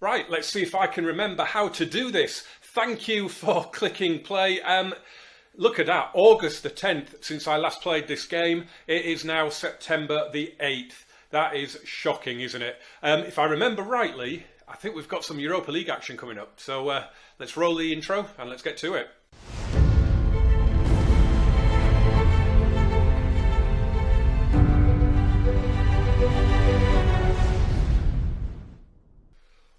Right, let's see if I can remember how to do this. Thank you for clicking play. Look at that, August the 10th since I last played this game. It is now September the 8th. That is shocking, isn't it? If I remember rightly, I think we've got some Europa League action coming up. So let's roll the intro and let's get to it.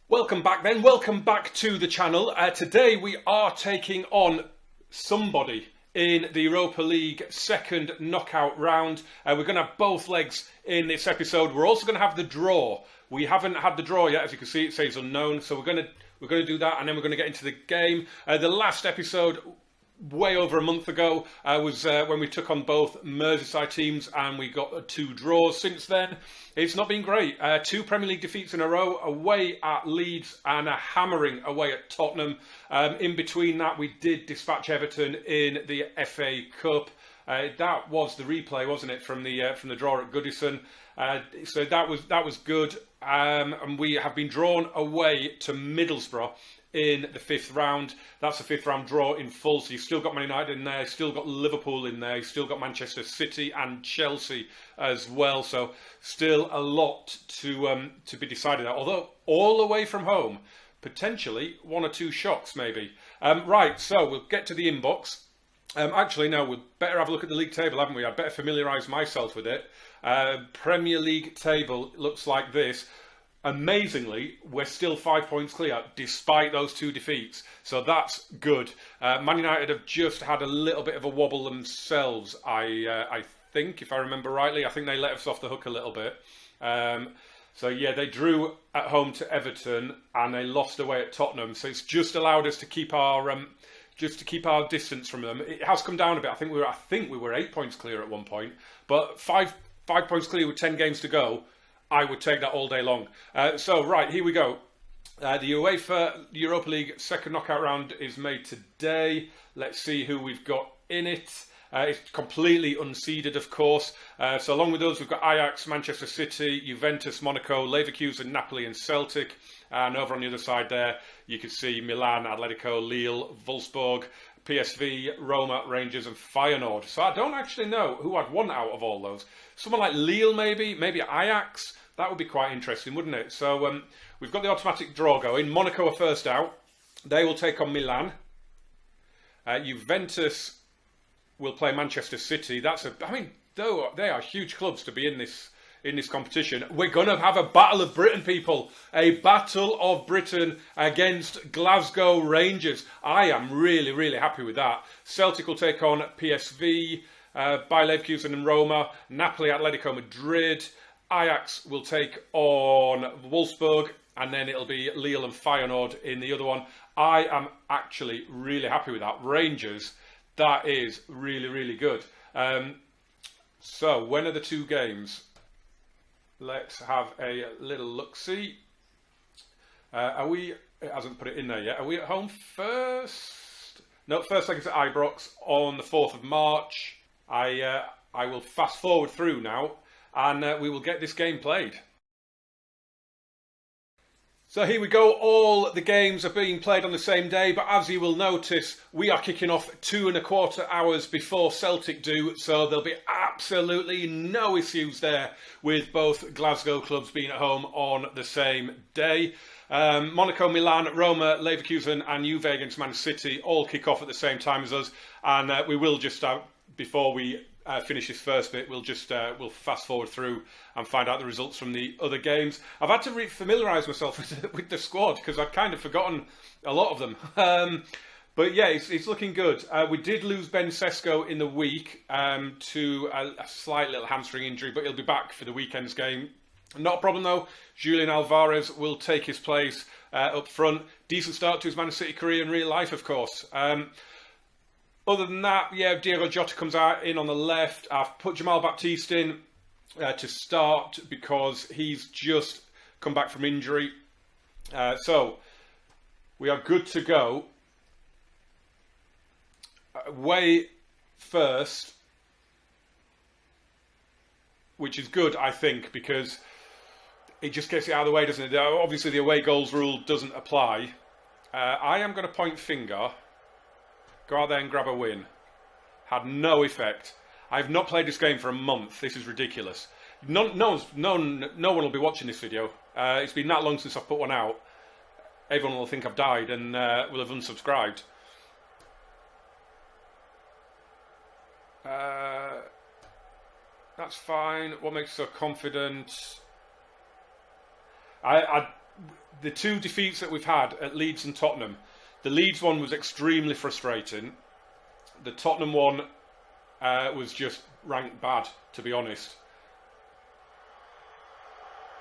Welcome back then, welcome back to the channel. Today we are taking on somebody in the Europa League second knockout round. We're going to have both legs in this episode. We're also going to have the draw. We haven't had the draw yet, as you can see it says unknown, so we're going to do that and then we're going to get into the game. The last episode, way over a month ago, was when we took on both Merseyside teams and we got 2 draws. Since then, it's not been great. 2 Premier League defeats in a row, away at Leeds and a hammering away at Tottenham. In between that, we did dispatch Everton in the FA Cup. That was the replay, wasn't it, from the draw at Goodison? So that was good. And we have been drawn away to Middlesbrough in the 5th round. That's a 5th round draw in full, so you've still got Man United in there, still got Liverpool in there, you've still got Manchester City and Chelsea as well, so still a lot to be decided out, although all away from home, potentially 1 or 2 shocks maybe. Right, so we'll get to the inbox. Actually, no, we'd better have a look at the league table, haven't we? I'd better familiarise myself with it. Premier League table looks like this. Amazingly, we're still 5 points clear despite those 2 defeats, so that's good. Man United have just had a little bit of a wobble themselves, I think, if I remember rightly. I think they let us off the hook a little bit. So yeah, they drew at home to Everton and they lost away at Tottenham. So it's just allowed us to keep our distance from them. It has come down a bit. I think we were 8 points clear at one point, but five points clear with 10 games to go. I would take that all day long. So, right, here we go. The UEFA Europa League second knockout round is made today. Let's see who we've got in it. It's completely unseeded, of course. So along with us, we've got Ajax, Manchester City, Juventus, Monaco, Leverkusen, Napoli and Celtic. And over on the other side there, you can see Milan, Atletico, Lille, Wolfsburg, PSV, Roma, Rangers and Feyenoord. So I don't actually know who I'd want out of all those. Someone like Lille maybe Ajax. That would be quite interesting, wouldn't it? So we've got the automatic draw going. Monaco are first out. They will take on Milan. Juventus will play Manchester City. Though they are huge clubs to be in this competition. We're going to have a Battle of Britain, people. A Battle of Britain against Glasgow Rangers. I am really, really happy with that. Celtic will take on PSV, Bayer Leverkusen and Roma, Napoli, Atletico Madrid. Ajax will take on Wolfsburg, and then it'll be Lille and Feyenoord in the other one. I am actually really happy with that. Rangers, that is really, really good. So, when are the 2 games? Let's have a little look-see. It hasn't put it in there yet. Are we at home first? No, first leg is at Ibrox on the 4th of March. I will fast forward through now. And we will get this game played. So here we go, all the games are being played on the same day, but as you will notice, we are kicking off 2.25 hours before Celtic do, so there'll be absolutely no issues there with both Glasgow clubs being at home on the same day. Monaco, Milan, Roma, Leverkusen and Juve against Man City all kick off at the same time as us, and we will just, before we finish this first bit, we'll fast forward through and find out the results from the other games. I've had to familiarise myself with the squad because I've kind of forgotten a lot of them. But yeah, it's looking good. We did lose Ben Sesko in the week to a slight little hamstring injury, but he'll be back for the weekend's game. Not a problem though. Julian Alvarez will take his place up front. Decent start to his Man City career in real life, of course. Other than that, yeah, Diego Jota comes in on the left. I've put Jamal Baptiste in to start because he's just come back from injury. So we are good to go. Away first, which is good, I think, because it just gets it out of the way, doesn't it? Obviously, the away goals rule doesn't apply. I am going to point finger. Go out there and grab a win. Had no effect. I've not played this game for a month. This is ridiculous. No one will be watching this video. It's been that long since I've put one out. Everyone will think I've died and will have unsubscribed. That's fine. What makes you so confident? The two defeats that we've had at Leeds and Tottenham. The Leeds one was extremely frustrating. The Tottenham one was just ranked bad, to be honest.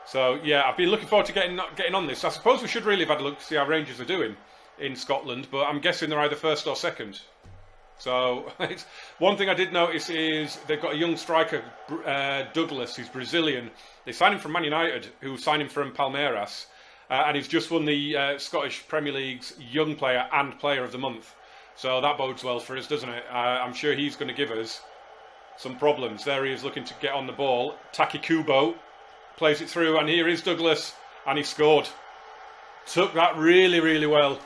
So yeah, I've been looking forward to getting on this. I suppose we should really have had a look to see how Rangers are doing in Scotland, but I'm guessing they're either first or second. So one thing I did notice is they've got a young striker, Douglas. He's Brazilian. They signed him from Man United, who signed him from Palmeiras, and he's just won the Scottish Premier League's Young Player and Player of the Month. So that bodes well for us, doesn't it? I'm sure he's going to give us some problems. There he is looking to get on the ball. Taki Kubo plays it through, and here is Douglas, and he scored. Took that really, really well.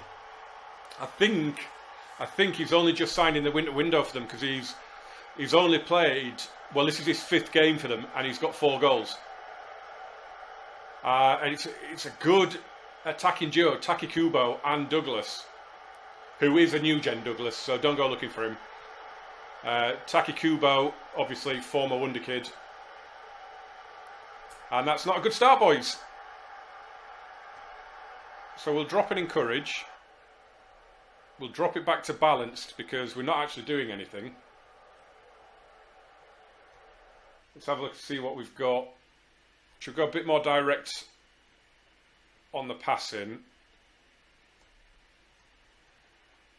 I think he's only just signed in the winter window for them, because he's only played, well, this is his 5th game for them, and he's got 4 goals. And it's a good attacking duo, Taki Kubo and Douglas, who is a new gen Douglas, so don't go looking for him. Taki Kubo, obviously former wonder kid. And that's not a good start, boys. So we'll drop it in courage. We'll drop it back to balanced because we're not actually doing anything. Let's have a look and see what we've got. Should go a bit more direct on the passing.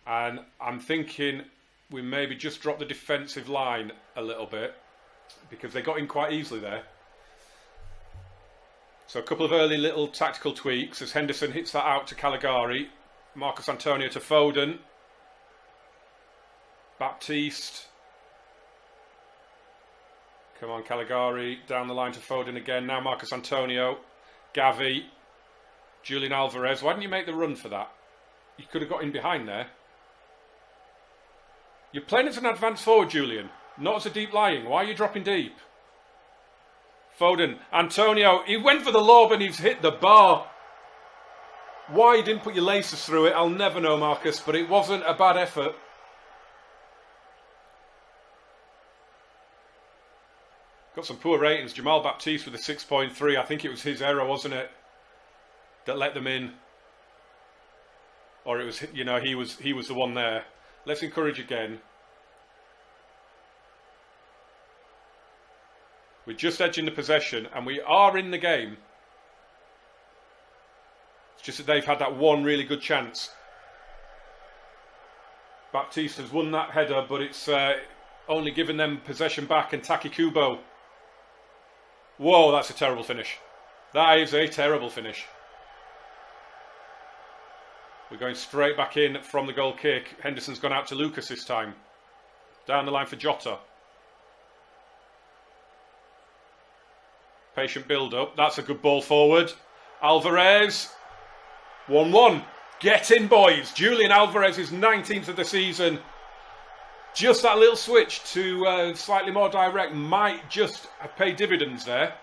And I'm thinking we maybe just drop the defensive line a little bit because they got in quite easily there. So a couple of early little tactical tweaks as Henderson hits that out to Caligari. Marcus Antonio to Foden. Baptiste. Come on, Caligari. Down the line to Foden again. Now Marcus Antonio. Gavi. Julian Alvarez. Why didn't you make the run for that? You could have got in behind there. You're playing as an advanced forward, Julian. Not as a deep lying. Why are you dropping deep? Foden. Antonio. He went for the lob and he's hit the bar. Why you didn't put your laces through it, I'll never know, Marcus, but it wasn't a bad effort. Got some poor ratings. Jamal Baptiste with a 6.3. I think it was his error, wasn't it, that let them in? Or it was, you know, he was the one there. Let's encourage again. We're just edging the possession, and we are in the game. It's just that they've had that one really good chance. Baptiste has won that header, but it's only given them possession back, and Taki Kubo. Whoa, that's a terrible finish. That is a terrible finish. We're going straight back in from the goal kick. Henderson's gone out to Lucas this time. Down the line for Jota. Patient build-up. That's a good ball forward. Alvarez. 1-1. Get in, boys. Julian Alvarez is 19th of the season. Just that little switch to slightly more direct might just pay dividends there.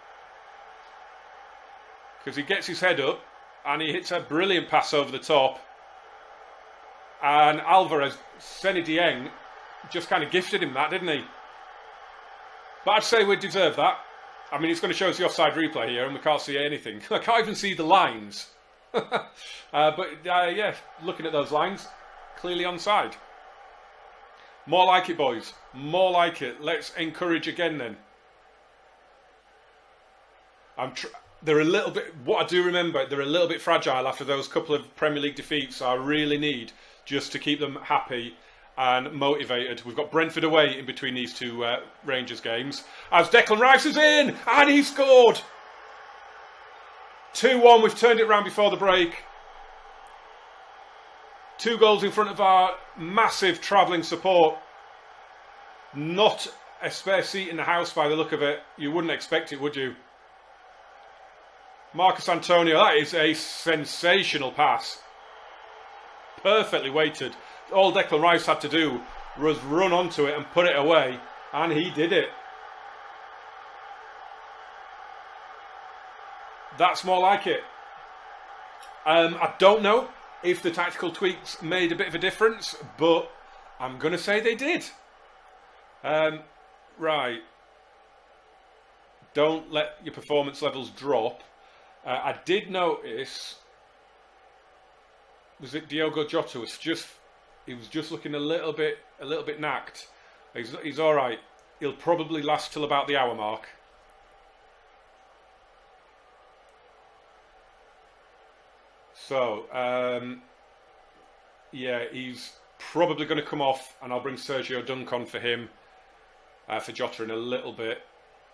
Because he gets his head up and he hits a brilliant pass over the top. And Alvarez, Seny Dieng, just kind of gifted him that, didn't he? But I'd say we deserve that. I mean, it's going to show us the offside replay here and we can't see anything. I can't even see the lines. Yeah, looking at those lines, clearly onside. More like it, boys. More like it. Let's encourage again then. They're a little bit, what I do remember, they're a little bit fragile after those couple of Premier League defeats. So I really need just to keep them happy and motivated. We've got Brentford away in between these two Rangers games. As Declan Rice is in, and he scored. 2-1, we've turned it around before the break. 2 goals in front of our massive travelling support. Not a spare seat in the house by the look of it. You wouldn't expect it, would you? Marcus Antonio, that is a sensational pass. Perfectly weighted. All Declan Rice had to do was run onto it and put it away, and he did it. That's more like it. I don't know if the tactical tweaks made a bit of a difference, but I'm going to say they did. Right. Don't let your performance levels drop. I did notice, was it Diogo Jota he was just looking a little bit knacked. He's all right. He'll probably last till about the hour mark. So, yeah, he's probably going to come off, and I'll bring Sergio Dunk on for him, for Jota in a little bit.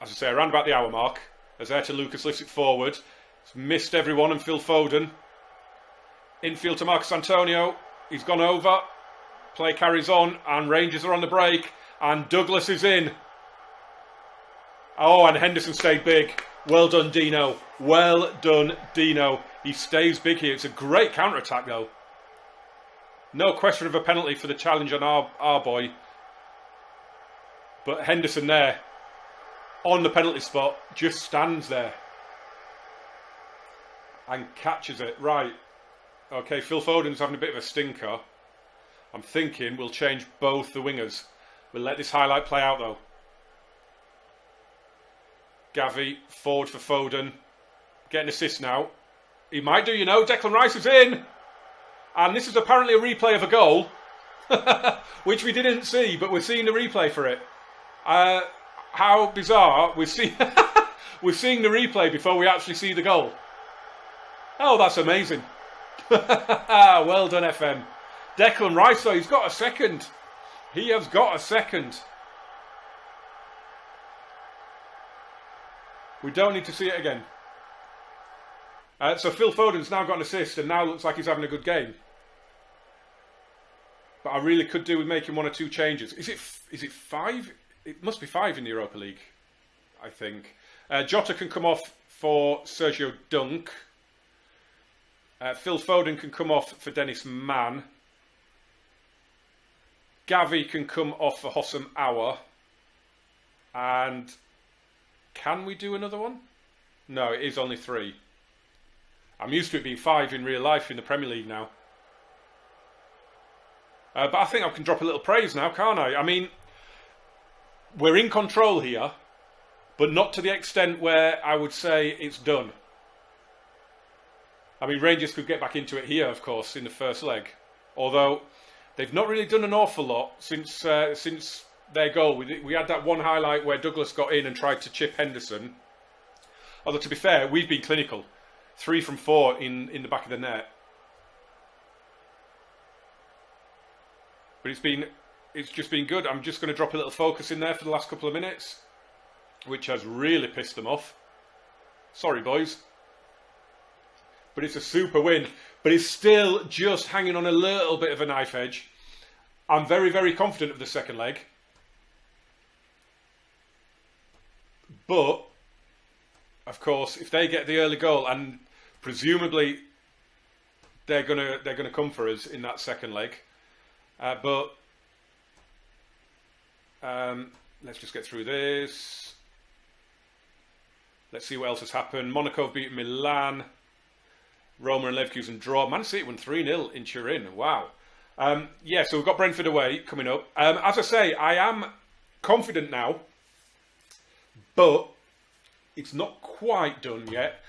As I say, around about the hour mark. As there to Lucas lifts it forward. He's missed everyone, and Phil Foden. Infield to Marcus Antonio. He's gone over. Play carries on, and Rangers are on the break, and Douglas is in. Oh, and Henderson stayed big. Well done, Dino. Well done, Dino. He stays big here. It's a great counter-attack, though. No question of a penalty for the challenge on our boy. But Henderson there, on the penalty spot, just stands there. And catches it. Right. Okay, Phil Foden's having a bit of a stinker. I'm thinking we'll change both the wingers. We'll let this highlight play out, though. Gavi, forward for Foden. Getting assist now. He might do, you know. Declan Rice is in. And this is apparently a replay of a goal. Which we didn't see, but we're seeing the replay for it. How bizarre. We're seeing the replay before we actually see the goal. Oh, that's amazing. Well done, FM. Declan Rice, though, he's got a second. He has got a second. We don't need to see it again. So Phil Foden's now got an assist and now looks like he's having a good game. But I really could do with making one or two changes. Is it 5? It must be 5 in the Europa League, I think. Jota can come off for Sergio Dunk. Phil Foden can come off for Dennis Mann. Gavi can come off for Hossam Aouar. And can we do another one? No, it is only 3. I'm used to it being 5 in real life in the Premier League now. But I think I can drop a little praise now, can't I? I mean, we're in control here, but not to the extent where I would say it's done. I mean, Rangers could get back into it here, of course, in the first leg. Although, they've not really done an awful lot since their goal. We had that one highlight where Douglas got in and tried to chip Henderson. Although, to be fair, we've been clinical. 3 from 4 in the back of the net. But it's just been good. I'm just going to drop a little focus in there for the last couple of minutes, which has really pissed them off. Sorry, boys. But it's a super win. But it's still just hanging on a little bit of a knife edge. I'm very, very confident of the second leg. But, of course, if they get the early goal, and presumably they're gonna come for us in that second leg. But let's just get through this. Let's see what else has happened. Monaco have beaten Milan. Roma and Leverkusen draw. Man City won 3-0 in Turin. Wow. Yeah, so we've got Brentford away coming up. As I say, I am confident now, but it's not quite done yet.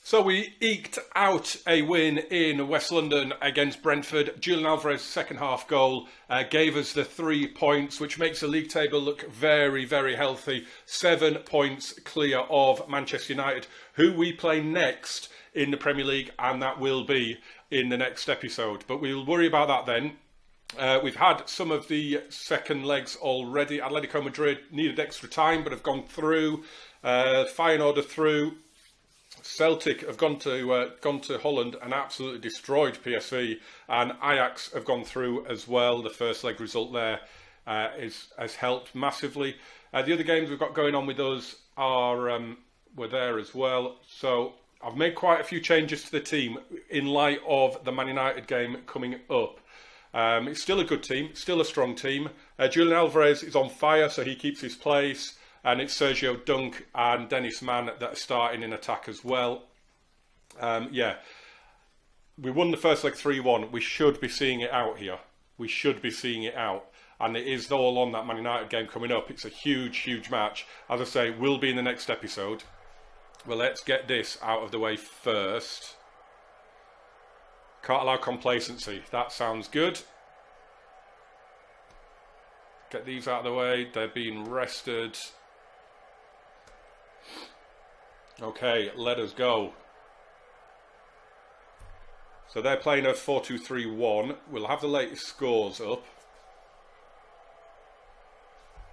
So we eked out a win in West London against Brentford. Julian Alvarez's second half goal gave us the 3 points, which makes the league table look very, very healthy. 7 points clear of Manchester United, who we play next in the Premier League, and that will be in the next episode. But we'll worry about that then. We've had some of the second legs already. Atletico Madrid needed extra time, but have gone through. Feyenoord are through. Celtic have gone to Holland and absolutely destroyed PSV, and Ajax have gone through as well. The first leg result there has helped massively. The other games we've got going on with us were there as well. So I've made quite a few changes to the team in light of the Man United game coming up. It's still a good team, still a strong team. Julian Alvarez is on fire, so he keeps his place. And it's Sergio Dunk and Dennis Mann that are starting in attack as well. Yeah, we won the first leg 3-1. We should be seeing it out here. We should be seeing it out. And it is all on that Man United game coming up. It's a huge, huge match. As I say, will be in the next episode. Well, let's get this out of the way first. Can't allow complacency. That sounds good. Get these out of the way. They're being rested. Okay, let us go. So they're playing a 4-2-3-1. We'll have the latest scores up.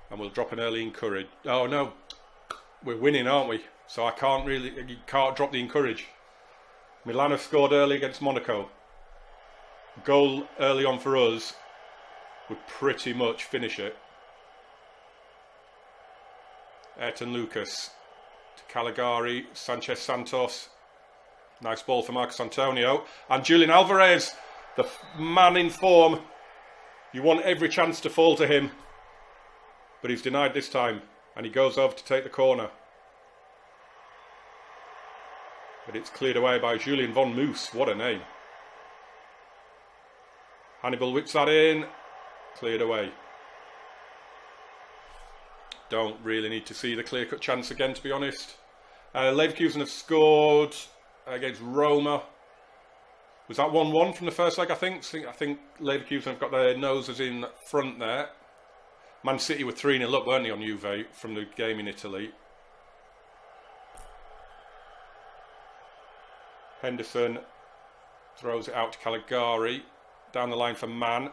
And we'll drop an early encourage. Oh no, we're winning, aren't we? So I can't really, you can't drop the encourage. Milan have scored early against Monaco. Goal early on for us would pretty much finish it. Ayrton Lucas to Caligari, Sanchez Santos. Nice ball for Marcos Antonio. And Julian Alvarez, the man in form. You want every chance to fall to him. But he's denied this time. And he goes over to take the corner. But it's cleared away by Julian von Moos. What a name. Hannibal whips that in. Cleared away. Don't really need to see the clear-cut chance again, to be honest. Leverkusen have scored against Roma. Was that 1-1 from the first leg, I think? I think Leverkusen have got their noses in front there. Man City were 3-0 up, weren't they, on Juve from the game in Italy. Henderson throws it out to Caligari. Down the line for Mann.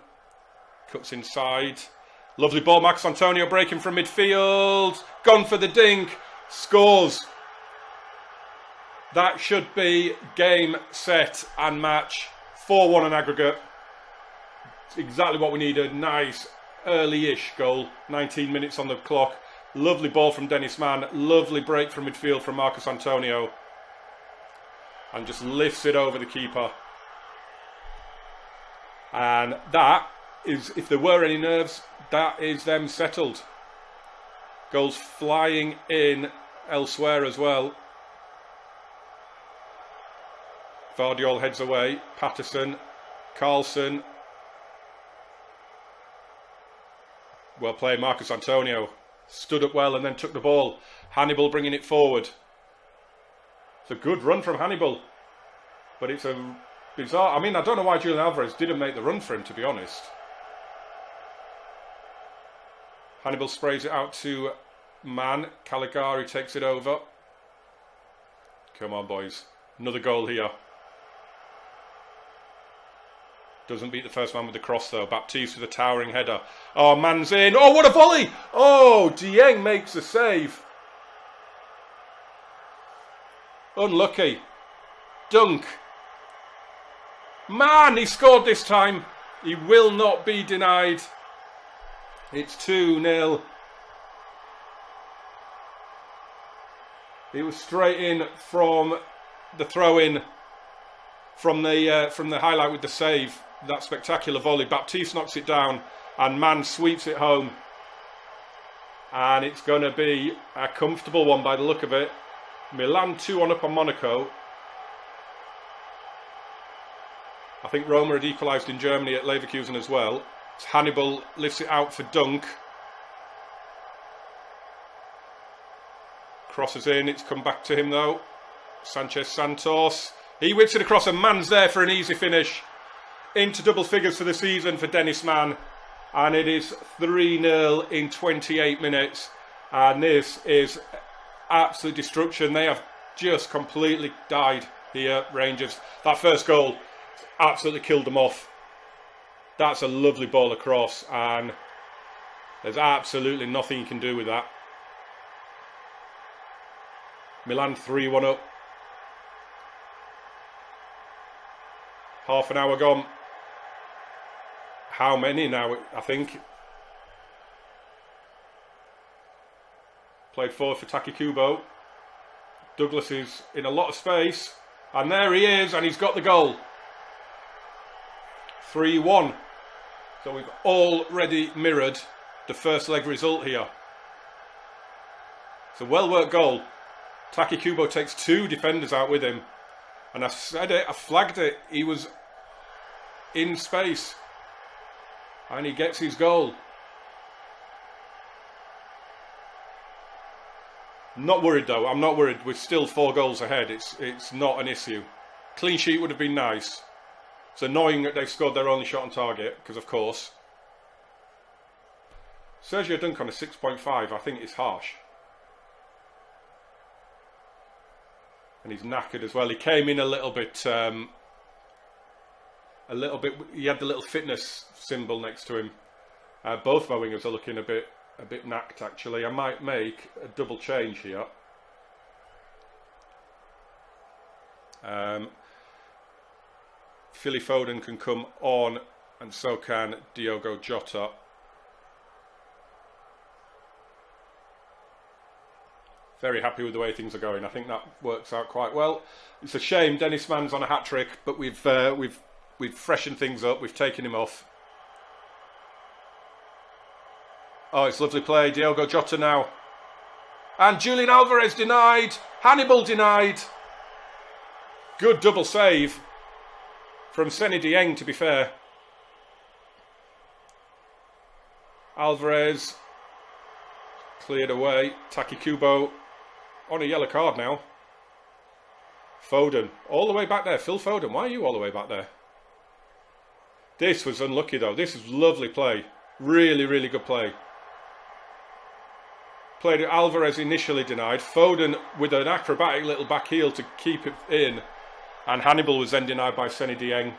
Cuts inside. Lovely ball, Marcos Antonio breaking from midfield. Gone for the dink. Scores. That should be game, set and match. 4-1 on aggregate. It's exactly what we needed. Nice early-ish goal. 19 minutes on the clock. Lovely ball from Dennis Mann. Lovely break from midfield from Marcos Antonio. And just lifts it over the keeper. And that is, if there were any nerves, that is them settled. Goals flying in elsewhere as well. Vardiol heads away. Patterson. Carlson. Well played, Marcos Antonio. Stood up well and then took the ball. Hannibal bringing it forward. It's a good run from Hannibal. But it's a bizarre... I mean, I don't know why Julian Alvarez didn't make the run for him, to be honest. Hannibal sprays it out to Mann. Caligari takes it over. Come on, boys. Another goal here. Doesn't beat the first man with the cross, though. Baptiste with a towering header. Oh, Mann's in. Oh, what a volley! Oh, Dieng makes the save. Unlucky. Dunk. Man, he scored this time. He will not be denied. It's 2-0. It was straight in from the throw-in, from the highlight with the save. That spectacular volley. Baptiste knocks it down, and Mann sweeps it home. And it's going to be a comfortable one by the look of it. Milan 2-1 up on Monaco. I think Roma had equalised in Germany at Leverkusen as well. Hannibal lifts it out for Dunk. Crosses in, it's come back to him though. Sanchez Santos. He whips it across and Mann's there for an easy finish. Into double figures for the season for Dennis Mann. And it is 3-0 in 28 minutes. And this is absolute destruction. They have just completely died here, Rangers. That first goal absolutely killed them off. That's a lovely ball across, and there's absolutely nothing you can do with that. Milan 3-1 up. Half an hour gone. How many now, I think? Played forward for Takikubo. Douglas is in a lot of space. And there he is, and he's got the goal. 3-1. So we've already mirrored the first leg result here. It's a well-worked goal. Taki Kubo takes 2 defenders out with him. And I said it, I flagged it. He was in space. And he gets his goal. Not worried though, I'm not worried. We're still 4 goals ahead. It's not an issue. Clean sheet would have been nice. It's annoying that they've scored their only shot on target, because of course. Sergio Dunk on a 6.5, I think is harsh. And he's knackered as well. He came in a little bit, he had the little fitness symbol next to him. Both my wingers are looking a bit knacked actually. I might make a double change here. Philly Foden can come on, and so can Diogo Jota. Very happy with the way things are going. I think that works out quite well. It's a shame Dennis Mann's on a hat-trick, but we've freshened things up. We've taken him off. Oh, it's lovely play. Diogo Jota now. And Julian Alvarez denied. Hannibal denied. Good double save from Seny Dieng, to be fair. Alvarez cleared away. Taki Kubo on a yellow card now. Foden all the way back there. Phil Foden, why are you all the way back there? This was unlucky though. This is lovely play. Really, really good play. Played it. Alvarez initially denied. Foden with an acrobatic little back heel to keep it in. And Hannibal was then denied by Seny Dieng.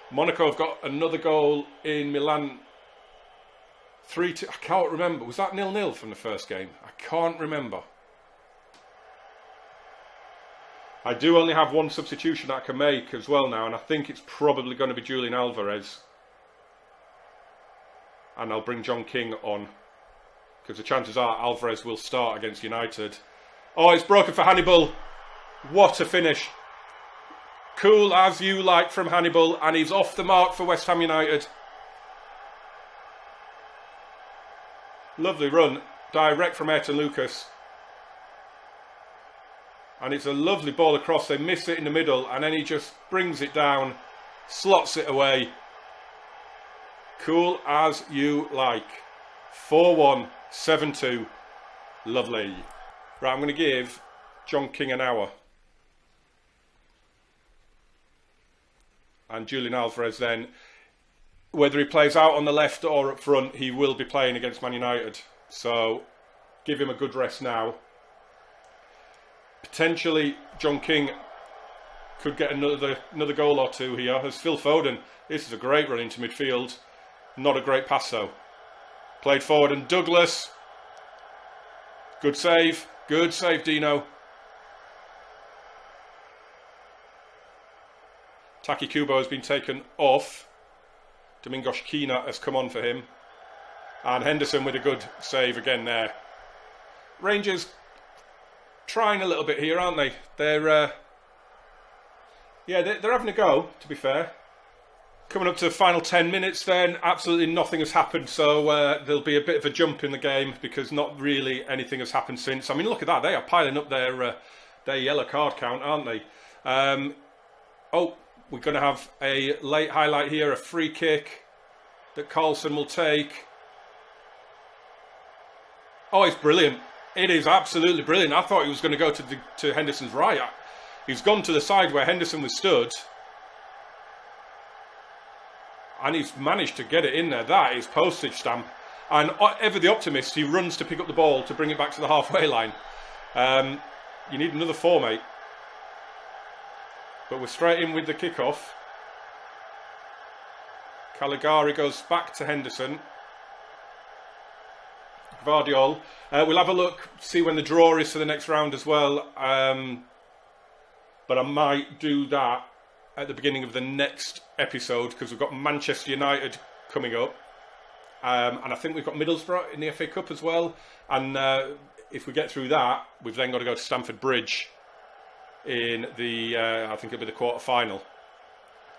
Monaco have got another goal in Milan. 3-2. I can't remember. Was that 0-0 from the first game? I can't remember. I do only have one substitution that I can make as well now, and I think it's probably going to be Julian Alvarez. And I'll bring John King on, because the chances are Alvarez will start against United. Oh, it's broken for Hannibal. What a finish. Cool as you like from Hannibal, and he's off the mark for West Ham United. Lovely run, direct from Ayrton Lucas. And it's a lovely ball across. They miss it in the middle, and then he just brings it down, slots it away. Cool as you like. 4-1, 7-2. Lovely. Right, I'm going to give John King an hour. And Julian Alvarez then, whether he plays out on the left or up front, he will be playing against Man United. So give him a good rest now. Potentially John King could get another goal or two here. As Phil Foden, this is a great run into midfield. Not a great pass though. Played forward, and Douglas. Good save. Good save, Dino. Taki Kubo has been taken off. Domingos Quina has come on for him. And Henderson with a good save again there. Rangers trying a little bit here, aren't they? They're having a go, to be fair. Coming up to the final 10 minutes then, absolutely nothing has happened, so there'll be a bit of a jump in the game, because not really anything has happened since. I mean, look at that, they are piling up their yellow card count, aren't they? We're going to have a late highlight here, a free kick that Carlson will take. Oh, it's brilliant. It is absolutely brilliant. I thought he was going to go to Henderson's right. He's gone to the side where Henderson was stood. And he's managed to get it in there. That is postage stamp. And ever the optimist, he runs to pick up the ball to bring it back to the halfway line. You need another 4, mate. But we're straight in with the kickoff. Caligari goes back to Henderson. Gvardiol. We'll have a look, see when the draw is for the next round as well. But I might do that at the beginning of the next episode, because we've got Manchester United coming up. And I think we've got Middlesbrough in the FA Cup as well. And if we get through that, we've then got to go to Stamford Bridge in the, I think it'll be the quarter-final.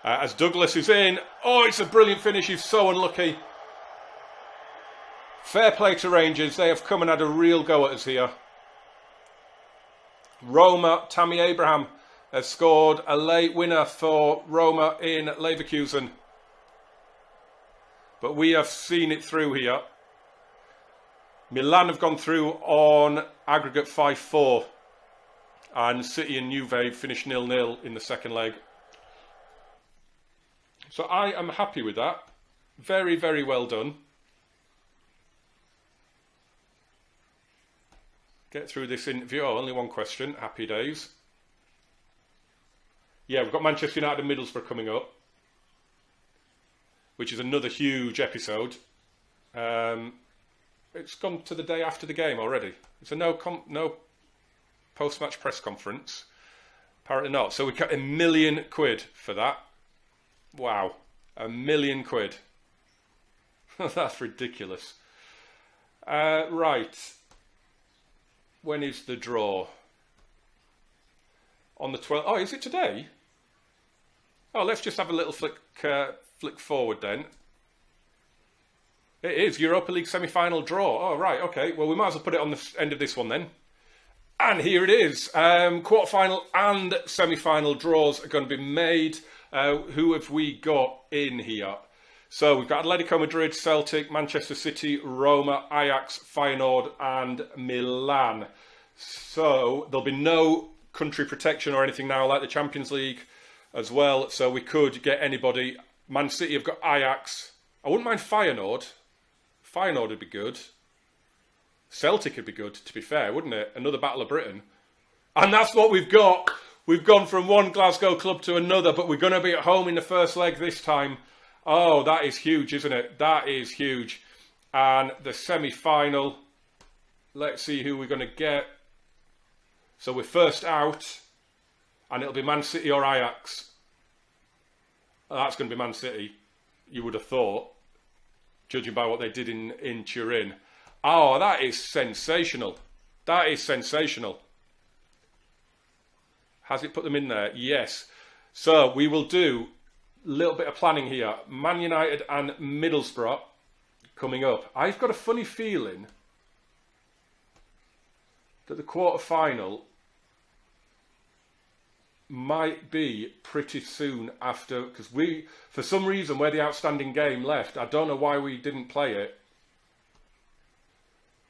As Douglas is in. Oh, it's a brilliant finish. He's so unlucky. Fair play to Rangers. They have come and had a real go at us here. Roma, Tammy Abraham has scored a late winner for Roma in Leverkusen. But we have seen it through here. Milan have gone through on aggregate 5-4. And City and Juve finished 0-0 in the second leg. So I am happy with that. Very, very well done. Get through this interview. Oh, only one question. Happy days. Yeah, we've got Manchester United and Middlesbrough coming up, which is another huge episode. It's gone to the day after the game already. It's a no post-match press conference. Apparently not. So we got £1 million for that. Wow, £1 million. That's ridiculous. Right. When is the draw? On the 12th. Oh, is it today? Oh, let's just have a little flick forward then. It is Europa League semi-final draw. Oh, right, okay. Well, we might as well put it on the end of this one then. And here it is. Quarter-final and semi-final draws are going to be made. Who have we got in here? So we've got Atletico Madrid, Celtic, Manchester City, Roma, Ajax, Feyenoord and Milan. So there'll be no country protection or anything now like the Champions League as well. So we could get anybody. Man City have got Ajax. I wouldn't mind Feyenoord. Feyenoord would be good. Celtic would be good, to be fair, wouldn't it? Another Battle of Britain. And that's what we've got. We've gone from one Glasgow club to another, but we're going to be at home in the first leg this time. Oh, that is huge, isn't it? That is huge. And the semi-final, let's see who we're going to get. So we're first out, and it'll be Man City or Ajax. That's going to be Man City, you would have thought, judging by what they did in Turin. Oh, that is sensational. That is sensational. Has it put them in there? Yes. So we will do a little bit of planning here. Man United and Middlesbrough coming up. I've got a funny feeling that the quarter-final might be pretty soon after, because for some reason, we're the outstanding game left. I don't know why we didn't play it.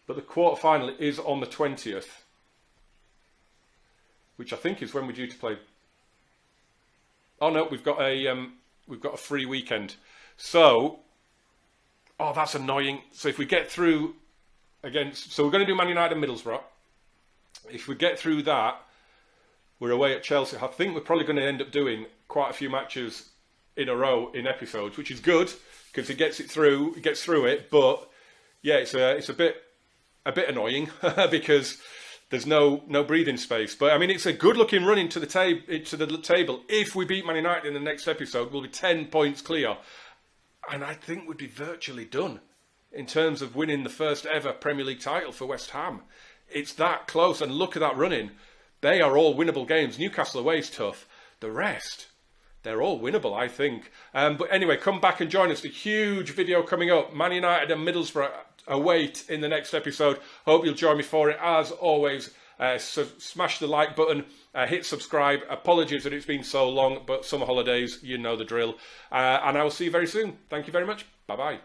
But the quarter-final is on the 20th. Which I think is when we're due to play. Oh no, we've got a free weekend. So, oh, that's annoying. So if we get through so we're going to do Man United and Middlesbrough. If we get through that, we're away at Chelsea. I think we're probably going to end up doing quite a few matches in a row in episodes, which is good because it gets through it. But yeah, it's a bit annoying because there's no breathing space. But I mean, it's a good-looking run into the table. If we beat Man United in the next episode, we'll be 10 points clear. And I think we'd be virtually done in terms of winning the first ever Premier League title for West Ham. It's that close. And look at that running. They are all winnable games. Newcastle away is tough. The rest, they're all winnable, I think. But anyway, come back and join us. A huge video coming up. Man United and Middlesbrough await in the next episode. Hope you'll join me for it. As always, smash the like button, hit subscribe. Apologies that it's been so long, but summer holidays, you know the drill. And I will see you very soon. Thank you very much. Bye-bye.